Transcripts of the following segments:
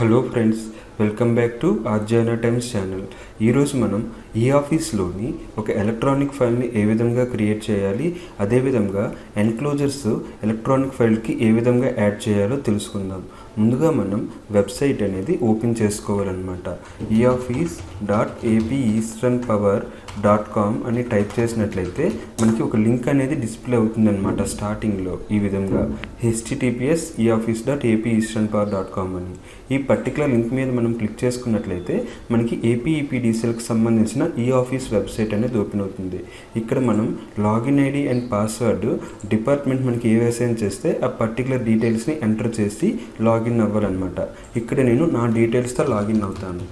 Hello friends, welcome back to అధ్యయన times channel. ఈరోజు మనం ఈ ఆఫీస్లోని ఒక ఎలక్ట్రానిక్ ఫైల్ని ఏ విధంగా క్రియేట్ చేయాలి, అదేవిధంగా ఎన్క్లోజర్స్ ఎలక్ట్రానిక్ ఫైల్కి ఏ విధంగా యాడ్ చేయాలో తెలుసుకుందాం. ముందుగా మనం వెబ్సైట్ అనేది ఓపెన్ చేసుకోవాలన్నమాట. eoffice.apeeasternpower.com అని టైప్ చేసినట్లయితే మనకి ఒక లింక్ అనేది డిస్ప్లే అవుతుందన్నమాట. స్టార్టింగ్లో ఈ విధంగా https eoffice.apeeasternpower.com అని ఈ పర్టికులర్ లింక్ మీద మనం క్లిక్ చేసుకున్నట్లయితే మనకి ఏపీఈపీడీసీఎల్కి సంబంధించిన ఈ ఆఫీస్ వెబ్సైట్ అనేది ఓపెన్ అవుతుంది. ఇక్కడ మనం login ID and password department మనకి ఏ అసైన్ చేస్తే ఆ పర్టికులర్ డీటెయిల్స్ని ఎంటర్ చేసి లాగిన్ అవ్వాలన్నమాట. ఇక్కడ నేను నా డీటెయిల్స్తో లాగిన్ అవుతాను.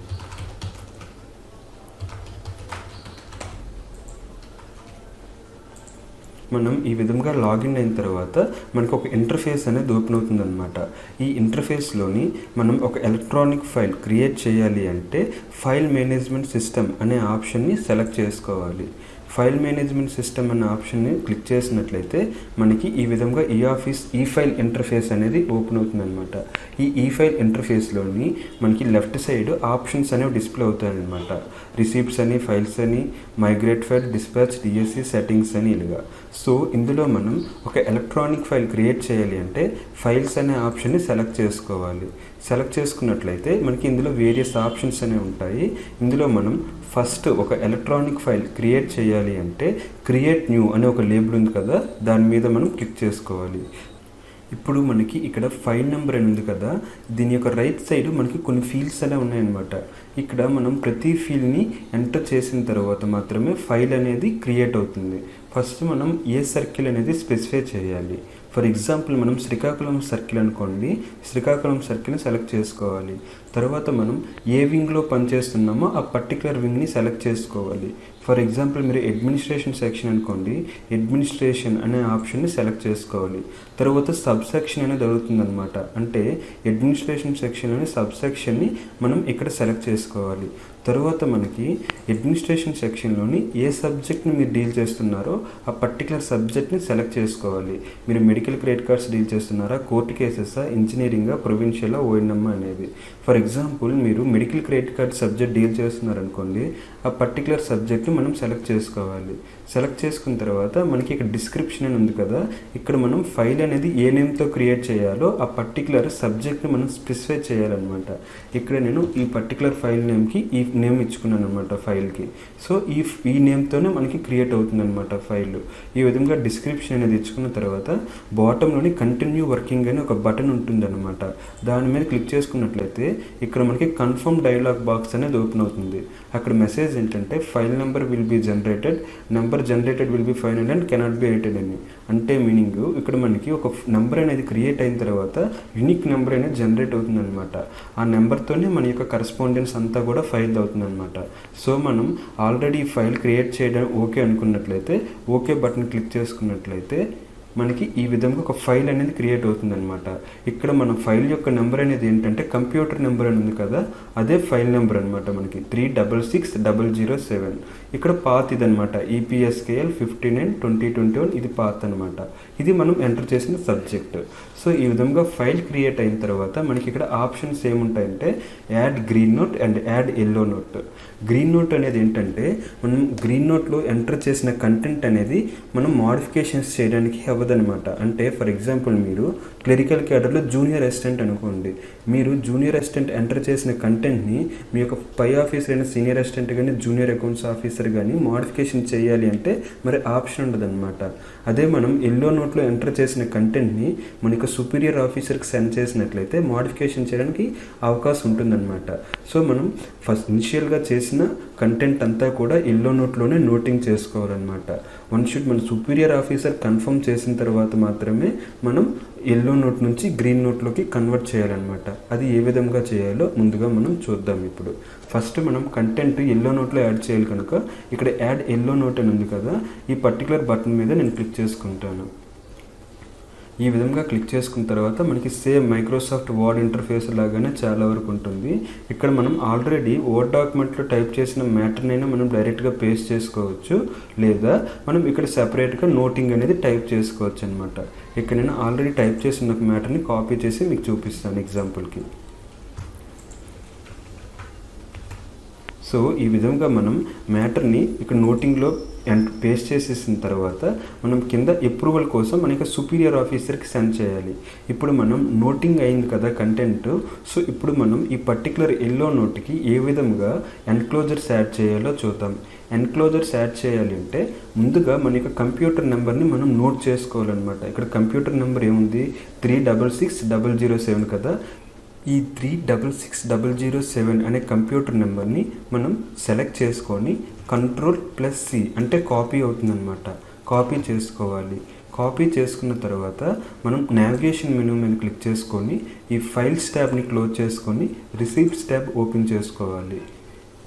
మనం ఈ విధంగా లాగిన్ అయిన తర్వాత మనకు ఒక ఇంటర్ఫేస్ అనేది ఓపెన్ అవుతుందన్నమాట. ఈ ఇంటర్ఫేస్లోని మనం ఒక ఎలక్ట్రానిక్ ఫైల్ క్రియేట్ చేయాలి అంటే ఫైల్ మేనేజ్మెంట్ సిస్టమ్ అనే ఆప్షన్ని సెలెక్ట్ చేసుకోవాలి. ఫైల్ మేనేజ్మెంట్ సిస్టమ్ అనే ఆప్షన్ని క్లిక్ చేసినట్లయితే మనకి ఈ విధంగా ఈ ఫైల్ ఇంటర్ఫేస్ అనేది ఓపెన్ అవుతుందన్నమాట. ఈ ఫైల్ ఇంటర్ఫేస్లోని మనకి లెఫ్ట్ సైడ్ ఆప్షన్స్ అనేవి డిస్ప్లే అవుతాయన్నమాట. రిసిప్ట్స్ అని, ఫైల్స్ అని, migrate file, dispatch, DSC, settings అని ఇలాగా. సో ఇందులో మనం ఒక ఎలక్ట్రానిక్ ఫైల్ క్రియేట్ చేయాలి అంటే ఫైల్స్ అనే ఆప్షన్ని సెలెక్ట్ చేసుకోవాలి. సెలెక్ట్ చేసుకున్నట్లయితే మనకి ఇందులో వేరియస్ ఆప్షన్స్ అనేవి ఉంటాయి. ఇందులో మనం ఫస్ట్ ఒక ఎలక్ట్రానిక్ ఫైల్ క్రియేట్ చేయాలి అంటే క్రియేట్ న్యూ అనే ఒక లేబుల్ ఉంది కదా, దాని మీద మనం క్లిక్ చేసుకోవాలి. ఇప్పుడు మనకి ఇక్కడ ఫైల్ నెంబర్ అని ఉంది కదా, దీని యొక్క రైట్ సైడ్ మనకి కొన్ని ఫీల్డ్స్ అనేవి ఉన్నాయన్నమాట. ఇక్కడ మనం ప్రతి ఫీల్డ్ని ఎంటర్ చేసిన తర్వాత మాత్రమే ఫైల్ అనేది క్రియేట్ అవుతుంది. ఫస్ట్ మనం ఏ సర్కిల్ అనేది స్పెసిఫై చేయాలి. ఫర్ ఎగ్జాంపుల్ మనం శ్రీకాకుళం సర్కిల్ అనుకోండి, శ్రీకాకుళం సర్కిల్ని సెలెక్ట్ చేసుకోవాలి. తర్వాత మనం ఏ వింగ్లో పనిచేస్తున్నామో ఆ పర్టికులర్ వింగ్ని సెలెక్ట్ చేసుకోవాలి. ఫర్ ఎగ్జాంపుల్ మీరు అడ్మినిస్ట్రేషన్ సెక్షన్ అనుకోండి, అడ్మినిస్ట్రేషన్ అనే ఆప్షన్ని సెలెక్ట్ చేసుకోవాలి. తర్వాత సబ్ సెక్షన్ అనేది అడుగుతుందన్నమాట. అంటే అడ్మినిస్ట్రేషన్ సెక్షన్లోని సబ్ సెక్షన్ని మనం ఇక్కడ సెలెక్ట్ చేసుకోవాలి. తర్వాత మనకి అడ్మినిస్ట్రేషన్ సెక్షన్లోని ఏ సబ్జెక్ట్ని మీరు డీల్ చేస్తున్నారో ఆ పర్టికులర్ సబ్జెక్ట్ని సెలెక్ట్ చేసుకోవాలి. మీరు మెడికల్ క్రెడిట్ కార్డ్స్ డీల్ చేస్తున్నారా, కోర్టు కేసెసా, ఇంజనీరింగా, ప్రొవిన్షియలా, ఓఎన్ఎం అనేది. ఫర్ ఎగ్జాంపుల్ మీరు medical credit card subject deal చేస్తున్నారనుకోండి, ఆ పర్టికులర్ సబ్జెక్ట్ని మనం సెలెక్ట్ చేసుకోవాలి. సెలెక్ట్ చేసుకున్న తర్వాత మనకి ఇక్కడ డిస్క్రిప్షన్ అని ఉంది కదా, ఇక్కడ మనం ఫైల్ అనేది ఏ నేమ్తో క్రియేట్ చేయాలో ఆ పర్టికులర్ సబ్జెక్ట్ని మనం స్పెసిఫై చేయాలన్నమాట. ఇక్కడ నేను ఈ పర్టికులర్ ఫైల్ నేమ్కి ఈ నేమ్ ఇచ్చుకున్నాను అనమాట ఫైల్కి. సో ఈ నేమ్తోనే మనకి క్రియేట్ అవుతుందన్నమాట ఫైల్. ఈ విధంగా డిస్క్రిప్షన్ అనేది ఇచ్చుకున్న తర్వాత బాటంలోని కంటిన్యూ వర్కింగ్ అని ఒక బటన్ ఉంటుందన్నమాట. దాని మీద క్లిక్ చేసుకున్నట్లయితే ఇక్కడ మనకి కన్ఫర్మ్ డైలాగ్ బాక్స్ అనేది ఓపెన్ అవుతుంది. అక్కడ మెసేజ్ ఏంటంటే file number will be generated, number generated will be final and cannot be edited అని. అంటే మీనింగ్ ఇక్కడ మనకి ఒక నెంబర్ అనేది క్రియేట్ అయిన తర్వాత యూనిక్ నెంబర్ అనేది జనరేట్ అవుతుందన్నమాట. ఆ నెంబర్తోనే మన యొక్క కరెస్పాండెన్స్ అంతా కూడా ఫైల్ అవుతుందన్నమాట. సో మనం ఆల్రెడీ ఫైల్ క్రియేట్ చేయడం ఓకే అనుకున్నట్లయితే ఓకే బటన్ క్లిక్ చేసుకున్నట్లయితే మనకి ఈ విధంగా ఒక ఫైల్ అనేది క్రియేట్ అవుతుందన్నమాట. ఇక్కడ మన ఫైల్ యొక్క నెంబర్ అనేది ఏంటంటే కంప్యూటర్ నెంబర్ అని ఉంది కదా, అదే ఫైల్ నెంబర్ అనమాట. మనకి 366007 ఇక్కడ పాత్ ఇదనమాట. EPSKL 59/2021 ఇది పాత్ అనమాట. ఇది మనం ఎంటర్ చేసిన సబ్జెక్ట్. సో ఈ విధంగా ఫైల్ క్రియేట్ అయిన తర్వాత మనకి ఇక్కడ ఆప్షన్స్ ఏముంటాయంటే add green note and add yellow note. Green note అనేది ఏంటంటే మనం గ్రీన్ నోట్లో ఎంటర్ చేసిన కంటెంట్ అనేది మనం మోడిఫికేషన్స్ చేయడానికి అవ్వదనమాట. అంటే ఫర్ ఎగ్జాంపుల్ మీరు క్లరికల్ క్యాడర్లో జూనియర్ అసిస్టెంట్ అనుకోండి, మీరు జూనియర్ అసిస్టెంట్ ఎంటర్ చేసిన కంటెంట్ని మీ యొక్క పై ఆఫీసర్ అయిన సీనియర్ అసిస్టెంట్ కానీ జూనియర్ అకౌంట్స్ ఆఫీసర్ కానీ మోడిఫికేషన్ చేయాలి అంటే మరి ఆప్షన్ ఉండదన్నమాట. అదే మనం ఎల్లో నోట్లో ఎంటర్ చేసిన కంటెంట్ని మనకు సుపీరియర్ ఆఫీసర్కి సెండ్ చేసినట్లయితే మోడిఫికేషన్ చేయడానికి అవకాశం ఉంటుందన్నమాట. సో మనం ఫస్ట్ ఇనిషియల్గా చేసిన కంటెంట్ అంతా కూడా ఎల్లో నోట్లోనే నోటింగ్ చేసుకోవాలన్నమాట. మన సుపీరియర్ ఆఫీసర్ కన్ఫర్మ్ చేసిన తర్వాత మాత్రమే మనం ఎల్లో నోట్ నుంచి గ్రీన్ నోట్లోకి కన్వర్ట్ చేయాలన్నమాట. అది ఏ విధంగా చేయాలో ముందుగా మనం చూద్దాం. ఇప్పుడు ఫస్ట్ మనం కంటెంట్ ఎల్లో నోట్లో యాడ్ చేయాలి కనుక ఇక్కడ యాడ్ ఎల్లో నోట్ అని ఉంది కదా, ఈ పర్టికులర్ బటన్ మీద నేను క్లిక్ చేసుకుంటాను. ఈ విధంగా క్లిక్ చేసుకున్న తర్వాత మనకి సేమ్ మైక్రోసాఫ్ట్ వర్డ్ ఇంటర్ఫేస్ లాగానే చాలా వరకు ఉంటుంది. ఇక్కడ మనం ఆల్రెడీ వర్డ్ డాక్యుమెంట్లో టైప్ చేసిన మ్యాటర్నైనా మనం డైరెక్ట్గా పేస్ట్ చేసుకోవచ్చు, లేదా మనం ఇక్కడ సెపరేట్గా నోటింగ్ అనేది టైప్ చేసుకోవచ్చు అనమాట. ఇక్కడ నేను ఆల్రెడీ టైప్ చేసిన మ్యాటర్ని కాపీ చేసి మీకు చూపిస్తాను ఎగ్జాంపుల్కి. సో ఈ విధంగా మనం మ్యాటర్ని ఇక్కడ నోటింగ్లో పేస్ట్ చేసేసిన తర్వాత మనం కింద అప్రూవల్ కోసం మనకి సుపీరియర్ ఆఫీసర్కి సెండ్ చేయాలి. ఇప్పుడు మనం నోటింగ్ అయింది కదా కంటెంట్. సో ఇప్పుడు మనం ఈ పర్టికులర్ ఎల్లో నోట్కి ఏ విధంగా ఎన్క్లోజర్స్ యాడ్ చేయాలో చూద్దాం. ఎన్క్లోజర్స్ యాడ్ చేయాలి అంటే ముందుగా మన యొక్క కంప్యూటర్ నెంబర్ని మనం నోట్ చేసుకోవాలన్నమాట. ఇక్కడ కంప్యూటర్ నెంబర్ ఏముంది, 366007 కదా. ఈ 366007 అనే కంప్యూటర్ నెంబర్ని మనం సెలెక్ట్ చేసుకొని Ctrl+C అంటే కాపీ అవుతుందన్నమాట. కాపీ చేసుకోవాలి. కాపీ చేసుకున్న తర్వాత మనం నావిగేషన్ మెనూ మీద క్లిక్ చేసుకొని ఈ ఫైల్స్ ట్యాబ్ని క్లోజ్ చేసుకొని రిసిప్ట్స్ ట్యాబ్ ఓపెన్ చేసుకోవాలి.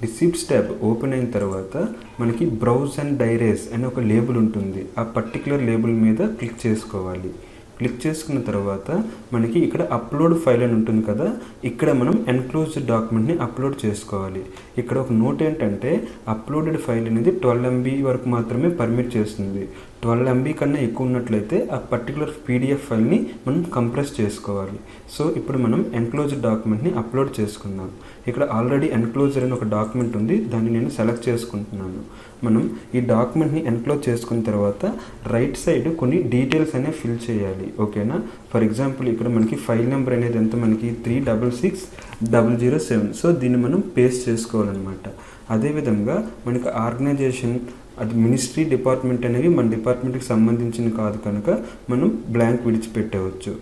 రిసిప్ట్స్ ట్యాబ్ ఓపెన్ అయిన తర్వాత మనకి బ్రౌజ్ అండ్ డైరేస్ అనే ఒక లేబుల్ ఉంటుంది. ఆ పర్టికులర్ లేబుల్ మీద క్లిక్ చేసుకోవాలి. క్లిక్ చేసుకున్న తర్వాత మనకి ఇక్కడ అప్లోడ్ ఫైల్ అని ఉంటుంది కదా, ఇక్కడ మనం ఎన్క్లోజ్డ్ డాక్యుమెంట్ని అప్లోడ్ చేసుకోవాలి. ఇక్కడ ఒక నోట్ ఏంటంటే అప్లోడెడ్ ఫైల్ అనేది 12 MB వరకు మాత్రమే పర్మిట్ చేస్తుంది. 12 MB కన్నా ఎక్కువ ఉన్నట్లయితే ఆ పర్టికులర్ PDF ఫైల్ని మనం కంప్రెస్ చేసుకోవాలి. సో ఇప్పుడు మనం ఎన్క్లోజ్డ్ డాక్యుమెంట్ని అప్లోడ్ చేసుకుందాం. ఇక్కడ ఆల్రెడీ ఎన్క్లోజర్ అని ఒక డాక్యుమెంట్ ఉంది, దాన్ని నేను సెలెక్ట్ చేసుకుంటున్నాను. మనం ఈ డాక్యుమెంట్ని ఎన్క్లోజ్ చేసుకున్న తర్వాత రైట్ సైడ్ కొన్ని డీటెయిల్స్ అనేవి ఫిల్ చేయాలి. ఓకేనా. ఫర్ ఎగ్జాంపుల్ ఇక్కడ మనకి ఫైల్ నెంబర్ అనేది ఎంత, మనకి 366007. సో దీన్ని మనం పేస్ట్ చేసుకోవాలన్నమాట. అదేవిధంగా మనకి ఆర్గనైజేషన్, అది మినిస్ట్రీ, డిపార్ట్మెంట్ అనేవి మన డిపార్ట్మెంట్కి సంబంధించిన కాదు కనుక మనం బ్లాంక్ విడిచిపెట్టవచ్చు.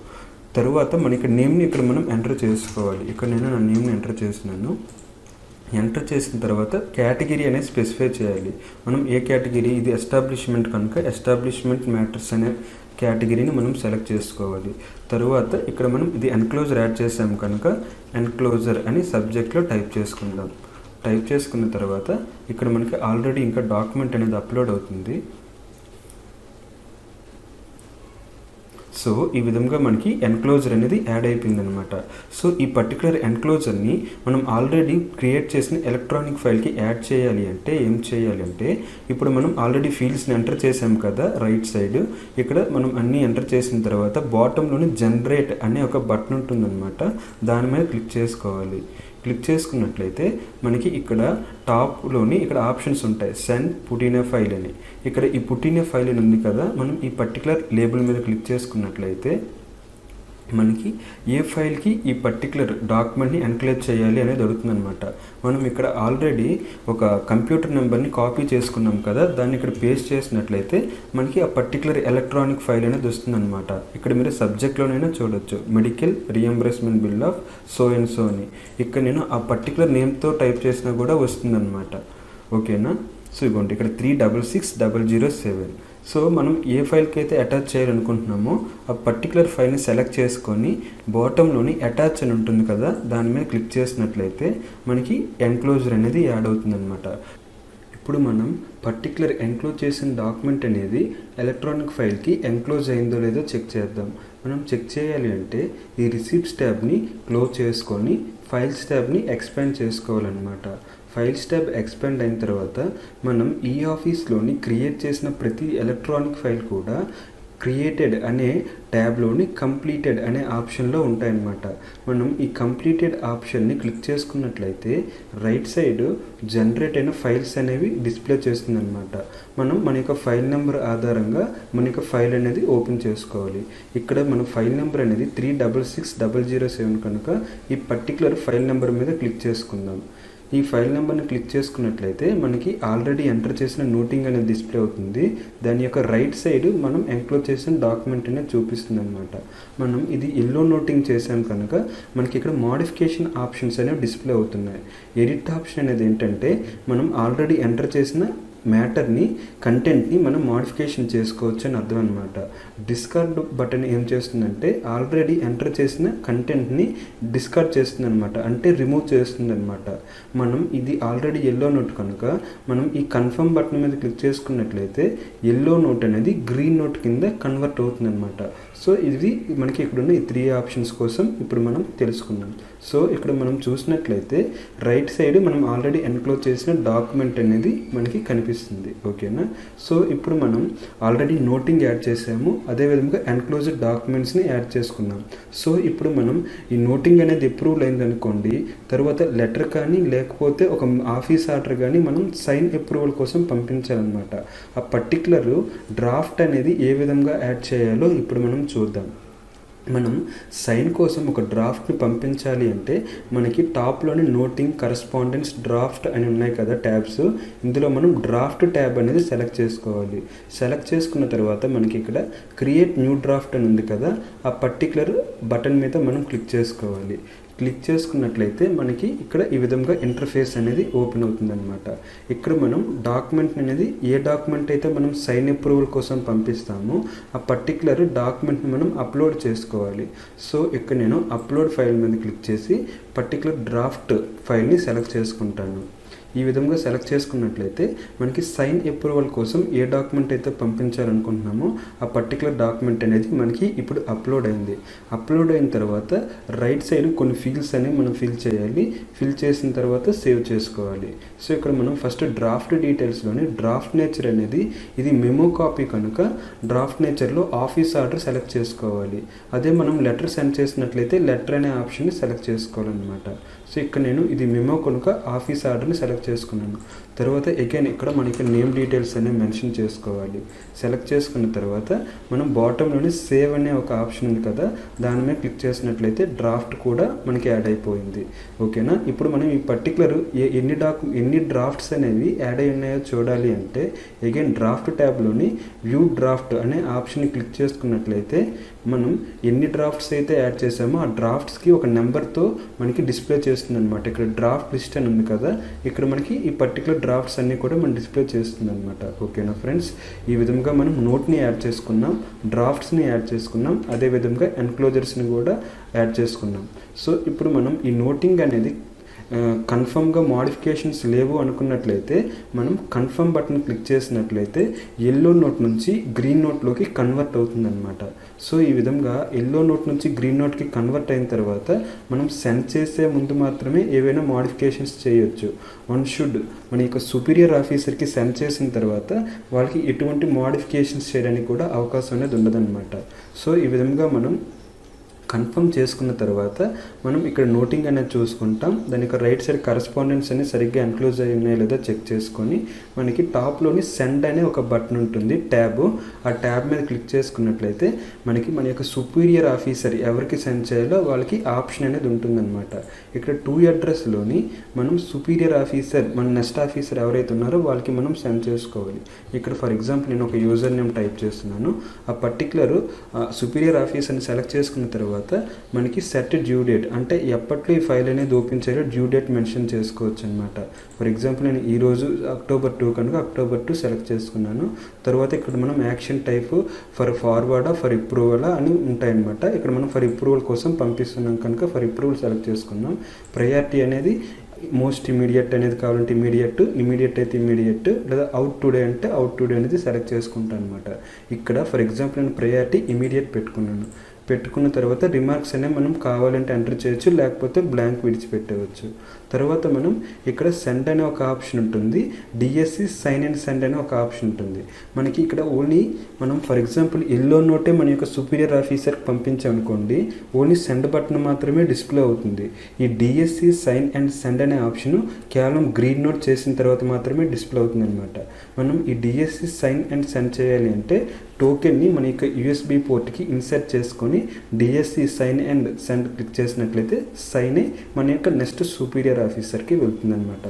తరువాత మనకి నేమ్ని ఇక్కడ మనం ఎంటర్ చేసుకోవాలి. ఇక్కడ నేను నా నేమ్ని ఎంటర్ చేసినాను. ఎంటర్ చేసిన తర్వాత కేటగిరీ అనేది స్పెసిఫై చేయాలి. మనం ఏ కేటగిరీ, ఇది ఎస్టాబ్లిష్మెంట్ కనుక ఎస్టాబ్లిష్మెంట్ మ్యాటర్స్ అనే కేటగిరీని మనం సెలెక్ట్ చేసుకోవాలి. తరువాత ఇక్కడ మనం ఇది ఎన్క్లోజర్ యాడ్ చేసాము కనుక ఎన్క్లోజర్ అని సబ్జెక్ట్లో టైప్ చేసుకుందాం. టైప్ చేసుకున్న తర్వాత ఇక్కడ మనకి ఆల్రెడీ ఇంకా డాక్యుమెంట్ అనేది అప్లోడ్ అవుతుంది. సో ఈ విధంగా మనకి ఎన్క్లోజర్ అనేది యాడ్ అయిపోయిందనమాట. సో ఈ పర్టికులర్ ఎన్క్లోజర్ని మనం ఆల్రెడీ క్రియేట్ చేసిన ఎలక్ట్రానిక్ ఫైల్కి యాడ్ చేయాలి అంటే ఏం చేయాలి అంటే, ఇప్పుడు మనం ఆల్రెడీ ఫీల్డ్స్ని ఎంటర్ చేసాం కదా రైట్ సైడ్. ఇక్కడ మనం అన్నీ ఎంటర్ చేసిన తర్వాత బాటంలోని జనరేట్ అనే ఒక బటన్ ఉంటుందన్నమాట. దాని మీద క్లిక్ చేసుకోవాలి. క్లిక్ చేసుకున్నట్లయితే మనకి ఇక్కడ టాప్లోని ఇక్కడ ఆప్షన్స్ ఉంటాయి, send put in a file అని. ఇక్కడ ఈ పుట్ ఇన్ ఏ ఫైల్ అని ఉంది కదా, మనం ఈ పర్టికులర్ లేబుల్ మీద క్లిక్ చేసుకున్నట్లయితే మనకి ఏ ఫైల్కి ఈ పర్టికులర్ డాక్యుమెంట్ని ఎన్క్లోజ్ చేయాలి అనేది అడుగుతుందన్నమాట. మనం ఇక్కడ ఆల్రెడీ ఒక కంప్యూటర్ నెంబర్ని కాపీ చేసుకున్నాం కదా, దాన్ని ఇక్కడ పేస్ట్ చేసినట్లయితే మనకి ఆ పర్టికులర్ ఎలక్ట్రానిక్ ఫైల్ అనేది వస్తుందన్నమాట. ఇక్కడ మీరు సబ్జెక్ట్లోనైనా చూడొచ్చు, medical reimbursement bill of so and so అని. ఇక్కడ నేను ఆ పర్టికులర్ నేమ్తో టైప్ చేసినా కూడా వస్తుందన్నమాట. ఓకేనా. సో ఇవ్వండి ఇక్కడ 366007. సో మనం ఏ ఫైల్కి అయితే అటాచ్ చేయాలనుకుంటున్నామో ఆ పర్టికులర్ ఫైల్ని సెలెక్ట్ చేసుకొని బాటంలోని అటాచ్ అని ఉంటుంది కదా, దాని మీద క్లిక్ చేసినట్లయితే మనకి ఎన్క్లోజర్ అనేది యాడ్ అవుతుందన్నమాట. ఇప్పుడు మనం పర్టికులర్ ఎన్క్లోజ్ చేసిన డాక్యుమెంట్ అనేది ఎలక్ట్రానిక్ ఫైల్కి ఎన్క్లోజ్ అయిందో లేదో చెక్ చేద్దాం. మనం చెక్ చేయాలి అంటే ఈ రిసిప్ట్స్ ట్యాబ్ని క్లోజ్ చేసుకొని ఫైల్స్ ట్యాబ్ని ఎక్స్పాండ్ చేసుకోవాలన్నమాట. ఫైల్స్ ట్యాబ్ ఎక్స్పాండ్ అయిన తర్వాత మనం ఈ ఆఫీస్లోని క్రియేట్ చేసిన ప్రతి ఎలక్ట్రానిక్ ఫైల్ కూడా క్రియేటెడ్ అనే ట్యాబ్లోని కంప్లీటెడ్ అనే ఆప్షన్లో ఉంటాయన్నమాట. మనం ఈ కంప్లీటెడ్ ఆప్షన్ని క్లిక్ చేసుకున్నట్లయితే రైట్ సైడ్ జనరేట్ అయిన ఫైల్స్ అనేవి డిస్ప్లే చేస్తుందన్నమాట. మనం మన యొక్క ఫైల్ నెంబర్ ఆధారంగా మన యొక్క ఫైల్ అనేది ఓపెన్ చేసుకోవాలి. ఇక్కడ మన ఫైల్ నెంబర్ అనేది 366007 కనుక ఈ పర్టికులర్ ఫైల్ నెంబర్ మీద క్లిక్ చేసుకుందాం. ఈ ఫైల్ నెంబర్ని క్లిక్ చేసుకున్నట్లయితే మనకి ఆల్రెడీ ఎంటర్ చేసిన నోటింగ్ అనేది డిస్ప్లే అవుతుంది. దాని యొక్క రైట్ సైడ్ మనం ఎన్క్లోజ్ చేసిన డాక్యుమెంట్ అనేది చూపిస్తుంది అనమాట. మనం ఇది ఎల్లో నోటింగ్ చేసాం కనుక మనకి ఇక్కడ మోడిఫికేషన్ ఆప్షన్స్ అనేవి డిస్ప్లే అవుతున్నాయి. ఎడిట్ ఆప్షన్ అనేది ఏంటంటే మనం ఆల్రెడీ ఎంటర్ చేసిన మ్యాటర్ని, కంటెంట్ని మనం మోడిఫికేషన్ చేసుకోవచ్చు అని అర్థం అనమాట. డిస్కార్డ్ బటన్ ఏం చేస్తుందంటే ఆల్రెడీ ఎంటర్ చేసిన కంటెంట్ని డిస్కార్డ్ చేస్తుంది అనమాట, అంటే రిమూవ్ చేస్తుంది అనమాట. మనం ఇది ఆల్రెడీ ఎల్లో నోట్ కనుక మనం ఈ కన్ఫర్మ్ బటన్ మీద క్లిక్ చేసుకున్నట్లయితే ఎల్లో నోట్ అనేది గ్రీన్ నోట్ కింద కన్వర్ట్ అవుతుంది అనమాట. సో ఇది మనకి ఇక్కడున్న ఈ 3 ఆప్షన్స్ కోసం ఇప్పుడు మనం తెలుసుకున్నాం. సో ఇక్కడ మనం చూసినట్లయితే రైట్ సైడ్ మనం ఆల్రెడీ ఎన్క్లోజ్ చేసిన డాక్యుమెంట్ అనేది మనకి కనిపిస్తుంది. ఓకేనా. సో ఇప్పుడు మనం ఆల్రెడీ నోటింగ్ యాడ్ చేసాము, అదేవిధంగా ఎన్క్లోజ్డ్ డాక్యుమెంట్స్ని యాడ్ చేసుకున్నాం. సో ఇప్పుడు మనం ఈ నోటింగ్ అనేది అప్రూవల్ అయిందనుకోండి, తర్వాత లెటర్ కానీ లేకపోతే ఒక ఆఫీస్ ఆర్డర్ కానీ మనం సైన్ అప్రూవల్ కోసం పంపించాలన్నమాట. ఆ పర్టికులర్ డ్రాఫ్ట్ అనేది ఏ విధంగా యాడ్ చేయాలో ఇప్పుడు మనం చూద్దాం. మనం సైన్ కోసం ఒక డ్రాఫ్ట్ని పంపించాలి అంటే మనకి టాప్లోని నోటింగ్, కరస్పాండెన్స్, డ్రాఫ్ట్ అని ఉన్నాయి కదా ట్యాబ్స్. ఇందులో మనం డ్రాఫ్ట్ ట్యాబ్ అనేది సెలెక్ట్ చేసుకోవాలి. సెలెక్ట్ చేసుకున్న తర్వాత మనకి ఇక్కడ క్రియేట్ న్యూ డ్రాఫ్ట్ అని ఉంది కదా, ఆ పర్టికులర్ బటన్ మీద మనం క్లిక్ చేసుకోవాలి. క్లిక్ చేసుకున్నట్లయితే మనకి ఇక్కడ ఈ విధంగా ఇంటర్ఫేస్ అనేది ఓపెన్ అవుతుందన్నమాట. ఇక్కడ మనం డాక్యుమెంట్ అనేది ఏ డాక్యుమెంట్ అయితే మనం సైన్ అప్రూవల్ కోసం పంపిస్తామో ఆ పర్టికులర్ డాక్యుమెంట్ని మనం అప్లోడ్ చేసుకోవాలి. సో ఇక్కడ నేను అప్లోడ్ ఫైల్ మీద క్లిక్ చేసి పర్టికులర్ డ్రాఫ్ట్ ఫైల్ని సెలెక్ట్ చేసుకుంటాను. ఈ విధంగా సెలెక్ట్ చేసుకున్నట్లయితే మనకి సైన్ అప్రూవల్ కోసం ఏ డాక్యుమెంట్ అయితే పంపించాలనుకుంటున్నామో ఆ పర్టికులర్ డాక్యుమెంట్ అనేది మనకి ఇప్పుడు అప్లోడ్ అయింది. అప్లోడ్ అయిన తర్వాత రైట్ సైడ్ కొన్ని ఫీల్డ్స్ అనేవి మనం ఫిల్ చేయాలి. ఫిల్ చేసిన తర్వాత సేవ్ చేసుకోవాలి. సో ఇక్కడ మనం ఫస్ట్ డ్రాఫ్ట్ డీటెయిల్స్లోని డ్రాఫ్ట్ నేచర్ అనేది ఇది మెమో కాపీ కనుక డ్రాఫ్ట్ నేచర్లో ఆఫీస్ ఆర్డర్ సెలెక్ట్ చేసుకోవాలి. అదే మనం లెటర్ సెండ్ చేసినట్లయితే లెటర్ అనే ఆప్షన్ని సెలెక్ట్ చేసుకోవాలన్నమాట. సో ఇక్కడ నేను ఇది మెమో కనుక ఆఫీస్ ఆర్డర్ని సెలెక్ట్ చేసుకున్నాను. తర్వాత అగైన్ ఇక్కడ మనకి నేమ్ డీటెయిల్స్ అనేవి మెన్షన్ చేసుకోవాలి. సెలెక్ట్ చేసుకున్న తర్వాత మనం బాటంలోని సేవ్ అనే ఒక ఆప్షన్ ఉంది కదా, దాని మీద క్లిక్ చేసినట్లయితే డ్రాఫ్ట్ కూడా మనకి యాడ్ అయిపోయింది. ఓకేనా. ఇప్పుడు మనం ఈ పర్టికులర్ ఎన్ని డ్రాఫ్ట్స్ అనేవి యాడ్ అయి ఉన్నాయో చూడాలి అంటే అగైన్ డ్రాఫ్ట్ ట్యాబ్లోని వ్యూ డ్రాఫ్ట్ అనే ఆప్షన్ని క్లిక్ చేసుకున్నట్లయితే మనం ఎన్ని డ్రాఫ్ట్స్ అయితే యాడ్ చేసామో ఆ డ్రాఫ్ట్స్కి ఒక నెంబర్తో మనకి డిస్ప్లే చేస్తుంది అనమాట. ఇక్కడ డ్రాఫ్ట్ లిస్ట్ అని ఉంది కదా, ఇక్కడ మనకి ఈ పర్టికులర్ డ్రాఫ్ట్స్ అన్నీ కూడా మనం డిస్ప్లే చేస్తుంది అనమాట. ఓకేనా ఫ్రెండ్స్. ఈ విధంగా మనం నోట్ని యాడ్ చేసుకున్నాం, డ్రాఫ్ట్స్ని యాడ్ చేసుకున్నాం, అదేవిధంగా ఎన్క్లోజర్స్ని కూడా యాడ్ చేసుకున్నాం. సో ఇప్పుడు మనం ఈ నోటింగ్ అనేది కన్ఫర్మ్గా మోడిఫికేషన్స్ లేవు అనుకున్నట్లయితే మనం కన్ఫర్మ్ బటన్ క్లిక్ చేసినట్లయితే ఎల్లో నోట్ నుంచి గ్రీన్ నోట్లోకి కన్వర్ట్ అవుతుందన్నమాట. సో ఈ విధంగా ఎల్లో నోట్ నుంచి గ్రీన్ నోట్కి కన్వర్ట్ అయిన తర్వాత మనం సెండ్ చేసే ముందు మాత్రమే ఏవైనా మోడిఫికేషన్స్ చేయొచ్చు. వన్ షుడ్ మన యొక్క సుపీరియర్ ఆఫీసర్కి సెండ్ చేసిన తర్వాత వాళ్ళకి ఎటువంటి మోడిఫికేషన్స్ చేయడానికి కూడా అవకాశం అనేది ఉండదన్నమాట. సో ఈ విధంగా మనం కన్ఫర్మ్ చేసుకున్న తర్వాత మనం ఇక్కడ నోటింగ్ అనేది చూసుకుంటాం. దాని యొక్క రైట్ సైడ్ కరస్పాండెన్స్ అనేది సరిగ్గా ఎన్క్లోజ్ అయ్యి ఉన్నాయో లేదో చెక్ చేసుకొని మనకి టాప్లోని సెండ్ అనే ఒక బటన్ ఉంటుంది ట్యాబ్. ఆ ట్యాబ్ మీద క్లిక్ చేసుకున్నట్లయితే మనకి మన యొక్క సుపీరియర్ ఆఫీసర్ ఎవరికి సెండ్ చేయాలో వాళ్ళకి ఆప్షన్ అనేది ఉంటుందన్నమాట. ఇక్కడ టు అడ్రస్లోని మనం సుపీరియర్ ఆఫీసర్ మన నెక్స్ట్ ఆఫీసర్ ఎవరైతే ఉన్నారో వాళ్ళకి మనం సెండ్ చేసుకోవాలి. ఇక్కడ ఫర్ ఎగ్జాంపుల్ నేను ఒక యూజర్ నేమ్ టైప్ చేస్తున్నాను. ఆ పర్టికులర్ సుపీరియర్ ఆఫీసర్ని సెలెక్ట్ చేసుకున్న తర్వాత మనకి సెట్ డ్యూ డేట్ అంటే ఎప్పట్లో ఈ ఫైల్ అనేది ఓపెన్ చేయాలో డ్యూ డేట్ మెన్షన్ చేసుకోవచ్చు అనమాట. ఫర్ ఎగ్జాంపుల్ నేను ఈరోజు అక్టోబర్ 2 కనుక అక్టోబర్ 2 సెలెక్ట్ చేసుకున్నాను. తర్వాత ఇక్కడ మనం యాక్షన్ టైప్ ఫర్ ఫార్వర్డా ఫర్ అప్రూవలా అని ఉంటాయన్నమాట. ఇక్కడ మనం ఫర్ అప్రూవల్ కోసం పంపిస్తున్నాం కనుక ఫర్ అప్రూవల్ సెలెక్ట్ చేసుకున్నాం. ప్రయారిటీ అనేది మోస్ట్ ఇమీడియట్ అనేది కావాలంటే ఇమీడియట్ అయితే ఇమీడియట్, లేదా అవుట్ టుడే అంటే అవుట్ టుడే అనేది సెలెక్ట్ చేసుకుంటాను అనమాట. ఇక్కడ ఫర్ ఎగ్జాంపుల్ నేను ప్రయారిటీ ఇమీడియట్ పెట్టుకున్న తర్వాత రిమార్క్స్ అనేవి మనం కావాలంటే ఎంటర్ చేయొచ్చు, లేకపోతే బ్లాంక్ విడిచిపెట్టవచ్చు. తర్వాత మనం ఇక్కడ సెండ్ అనే ఒక ఆప్షన్ ఉంటుంది, డిఎస్సి సైన్ అండ్ సెండ్ అనే ఒక ఆప్షన్ ఉంటుంది. మనకి ఇక్కడ ఓన్లీ మనం ఫర్ ఎగ్జాంపుల్ ఎల్లో నోటే మన యొక్క సుపీరియర్ ఆఫీసర్కి పంపించామనుకోండి, ఓన్లీ సెండ్ బటన్ మాత్రమే డిస్ప్లే అవుతుంది. ఈ డిఎస్సి సైన్ అండ్ సెండ్ అనే ఆప్షన్ కేవలం గ్రీన్ నోట్ చేసిన తర్వాత మాత్రమే డిస్ప్లే అవుతుంది అనమాట. మనం ఈ డిఎస్సి సైన్ అండ్ సెండ్ చేయాలి అంటే టోకెన్ని మన యొక్క యూఎస్బి పోర్ట్కి ఇన్సర్ట్ చేసుకొని DSC sign and send click చేసినట్లయితే సైనే మన యొక్క నెక్స్ట్ సుపీరియర్ ఆఫీసర్కి వెళ్తుందనమాట.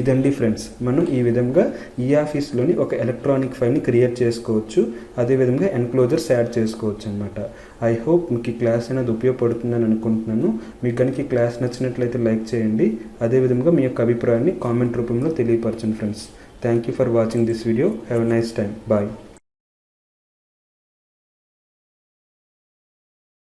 ఇదండి ఫ్రెండ్స్, మనం ఈ విధంగా ఈ ఆఫీస్లోని ఒక ఎలక్ట్రానిక్ ఫైల్ని క్రియేట్ చేసుకోవచ్చు, అదేవిధంగా ఎన్క్లోజర్స్ యాడ్ చేసుకోవచ్చు అనమాట. ఐ హోప్ మీకు ఈ క్లాస్ అనేది ఉపయోగపడుతుందని అనుకుంటున్నాను. మీకు కనుక ఈ క్లాస్ నచ్చినట్లయితే లైక్ చేయండి, అదేవిధంగా మీ యొక్క అభిప్రాయాన్ని కామెంట్ రూపంలో తెలియపరచండి friends. Thank you for watching this video. Have a nice time. Bye.